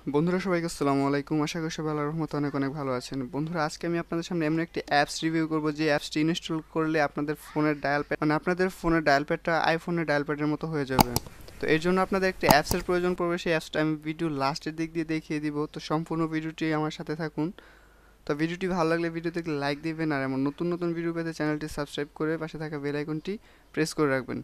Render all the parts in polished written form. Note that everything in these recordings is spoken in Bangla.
বন্ধুরা সবাইকে আসসালামু আলাইকুম। আশা করি সবাই আল্লাহর রহমতে অনেক অনেক ভালো আছেন। বন্ধুরা আজকে আমি আপনাদের সামনে এমন একটি অ্যাপস রিভিউ করব যে অ্যাপসটি ইনস্টল করলে আপনাদের ফোনের ডায়াল প্যাড আপনাদের ফোনের ডায়াল প্যাডটা আইফোনের ডায়াল প্যাডের মতো হয়ে যাবে। তো এর জন্য আপনাদের একটি অ্যাপসের প্রয়োজন পড়বে। সেই অ্যাপসটা আমি ভিডিও লাস্টের দিক দিয়ে দেখিয়ে দিব। তো সম্পূর্ণ ভিডিওটি আমার সাথে থাকুন। তো ভিডিওটি ভালো লাগলে ভিডিওতে লাইক দিবেন, আর এমন নতুন নতুন ভিডিও পেতে চ্যানেলটি সাবস্ক্রাইব করে পাশে থাকা বেল আইকনটি প্রেস করে রাখবেন।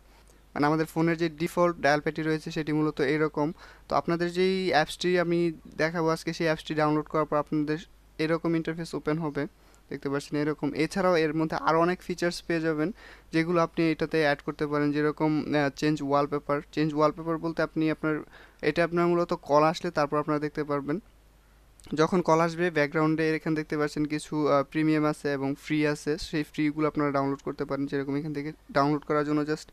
মানে আমাদের ফোনের যে ডিফল্ট ডায়াল প্যাডটি রয়েছে সেটি মূলত এরকম। তো আপনাদের যেই অ্যাপসটি আমি দেখাবো আজকে, সেই অ্যাপসটি ডাউনলোড করার পর আপনাদের এরকম ইন্টারফেস ওপেন হবে, দেখতে পাচ্ছেন এরকম। এছাড়াও এর মধ্যে আরও অনেক ফিচার্স পেয়ে যাবেন যেগুলো আপনি এটাতে অ্যাড করতে পারেন, যেরকম চেঞ্জ ওয়ালপেপার বলতে আপনার মূলত কল আসলে তারপর আপনারা দেখতে পারবেন। যখন কল আসবে ব্যাকগ্রাউন্ডে এখানে দেখতে পাচ্ছেন কিছু প্রিমিয়াম আছে এবং ফ্রি আছে, সেই ফ্রিগুলো আপনারা ডাউনলোড করতে পারেন। যেরকম এখান থেকে ডাউনলোড করার জন্য জাস্ট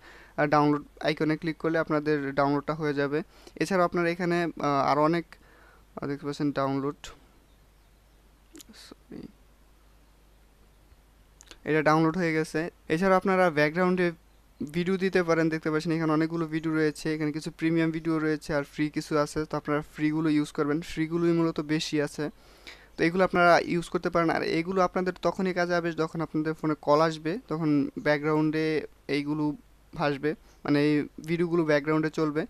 ডাউনলোড আইকনে ক্লিক করলে আপনাদের ডাউনলোডটা হয়ে যাবে। এছাড়াও আপনারা এখানে আরও অনেক দেখতে পাচ্ছেন ডাউনলোড, সরি, এটা ডাউনলোড হয়ে গেছে। এছাড়াও আপনারা ব্যাকগ্রাউন্ডে ভিডিও দিতে পারেন, দেখতে পাচ্ছেন এখানে অনেকগুলো ভিডিও রয়েছে, এখানে কিছু প্রিমিয়াম ভিডিও রয়েছে আর ফ্রি কিছু আছে। তো আপনারা ফ্রিগুলো ইউজ করবেন, ফ্রিগুলোই মূলত বেশি আছে। তো এগুলো আপনারা ইউজ করতে পারেন, আর এগুলো আপনাদের তখনই কাজে আসবে যখন আপনাদের ফোনে কল আসবে, তখন ব্যাকগ্রাউন্ডে এইগুলো ভাসবে, মানে এই ভিডিওগুলো ব্যাকগ্রাউন্ডে চলবে।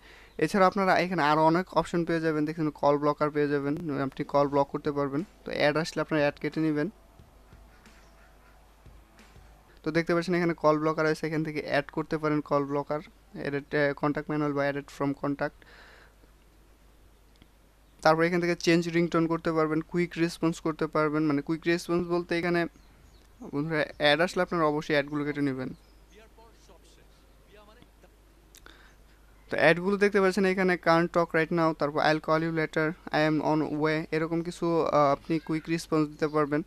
এছাড়া আপনারা এখানে আরও অনেক অপশন পেয়ে যাবেন, দেখুন কল ব্লকার পেয়ে যাবেন, আপনি কল ব্লক করতে পারবেন। তো অ্যাড আসলে আপনার অ্যাড কেটে নেবেন। তো দেখতে পাচ্ছেন এখানে কল ব্লকার আছে, এখান থেকে অ্যাড করতে পারেন call blocker, edit contact manual বা এডিট ফ্রম কন্ট্যাক্ট। তারপর এখান থেকে চেঞ্জ রিংটোন করতে পারবেন, কুইক রেসপন্স করতে পারবেন। মানে কুইক রেসপন্স বলতে এখানে বন্ধুরা অ্যাড আসলে আপনারা অবশ্যই অ্যাডগুলো কেটে নেবেন। তো অ্যাডগুলো দেখতে পাচ্ছেন এখানে কারেন্ট টক রাইট নাও, তারপর I'll call you later, I am on way, এরকম কিছু আপনি কুইক রেসপন্স দিতে পারবেন।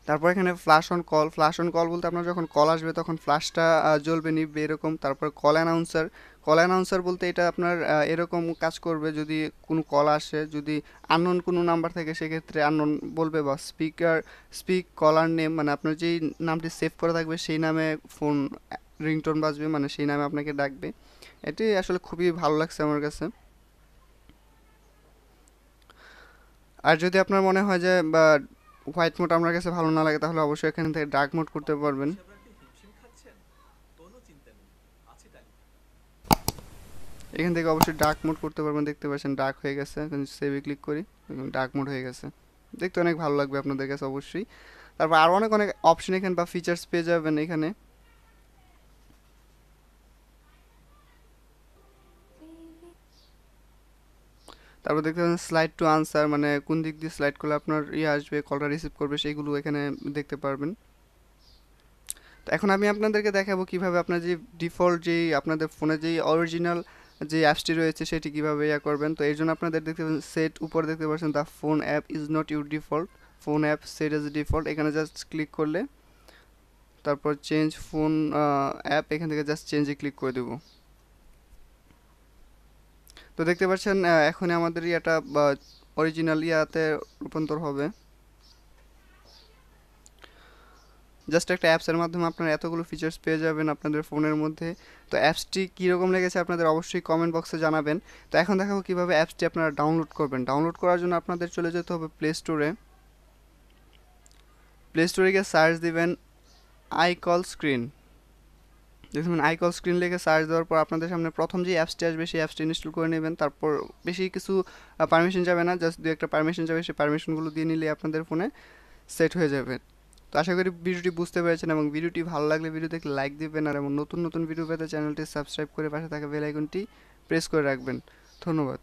তারপর এখানে ফ্ল্যাশ অন কল বলতে আপনার যখন কল আসবে তখন ফ্ল্যাশটা জ্বলবে নিভবে এরকম। তারপর কল অ্যানাউন্সার বলতে এটা আপনার এরকম কাজ করবে, যদি কোনো কল আসে, যদি আননোন কোনো নাম্বার থাকে সেক্ষেত্রে আননোন বলবে, বা স্পিক কলার নেম, মানে আপনার যেই নামটি সেভ করা থাকবে সেই নামে ফোন রিংটোন বাজবে, মানে সেই নামে আপনাকে ডাকবে। এটি আসলে খুবই ভালো লাগছে আমার কাছে। আর যদি আপনার মনে হয় যে বা হোয়াইট মোড আপনার কাছে ভালো না লাগে, তাহলে অবশ্যই এখান থেকে ডার্ক মোড করতে পারবেন। এখান থেকে অবশ্যই ডার্ক মোড করতে পারবেন, দেখতে পাচ্ছেন ডার্ক হয়ে গেছে। সেভে ক্লিক করি, ডার্ক মোড হয়ে গেছে, দেখতে অনেক ভালো লাগবে আপনাদের কাছে অবশ্যই। তারপর আরও অনেক অনেক অপশন এখানে বা ফিচার্স পেয়ে যাবেন এখানে। তারপর দেখতে পাচ্ছেন স্লাইড টু আনসার, মানে কোন দিক দিয়ে স্লাইড করলে আপনার ইয়ে আসবে, কলটা রিসিভ করবে, সেইগুলো এখানে দেখতে পারবেন। তো এখন আমি আপনাদেরকে দেখাবো কিভাবে আপনার যে ডিফল্ট যেই আপনাদের ফোনে যেই অরিজিনাল যে অ্যাপসটি রয়েছে সেটি কিভাবে ইয়া করবেন। তো এর জন্য আপনাদের দেখতে পাচ্ছেন সেট, উপরে দেখতে পাচ্ছেন the phone app is not your default, phone app set as default, এখানে জাস্ট ক্লিক করলে তারপর চেঞ্জ ফোন অ্যাপ, এখান থেকে জাস্ট চেঞ্জে ক্লিক করে দেবো। তো দেখতে পাচ্ছেন এখন আমাদের ইয়াটা অরিজিনাল ইয়াতে রূপান্তর হবে। জাস্ট একটা অ্যাপসের মাধ্যমে আপনারা এতগুলো ফিচার্স পেয়ে যাবেন আপনাদের ফোনের মধ্যে। তো অ্যাপসটি কীরকম লেগেছে আপনাদের অবশ্যই কমেন্ট বক্সে জানাবেন। তো এখন দেখাবো কীভাবে অ্যাপসটি আপনারা ডাউনলোড করবেন। ডাউনলোড করার জন্য আপনাদের চলে যেতে হবে প্লে স্টোরে গিয়ে সার্চ দিবেন iCall Screen। দেখুন iCall Screen লিখে সার্চ দেওয়ার পর আপনাদের সামনে প্রথম যে অ্যাপসটি আসবে সেই অ্যাপসটি ইনস্টল করে নেবেন। তারপর বেশি কিছু পারমিশন যাবে না, জাস্ট দু একটা পারমিশন যাবে, সেই পারমিশনগুলো দিয়ে নিলে আপনাদের ফোনে সেট হয়ে যাবে। তো আশা করি ভিডিওটি বুঝতে পেরেছেন, এবং ভিডিওটি ভালো লাগলে ভিডিওতে লাইক দিবেন, আর এমন নতুন নতুন ভিডিও পেতে চ্যানেলটি সাবস্ক্রাইব করে পাশে থাকা বেল আইকনটি প্রেস করে রাখবেন। ধন্যবাদ।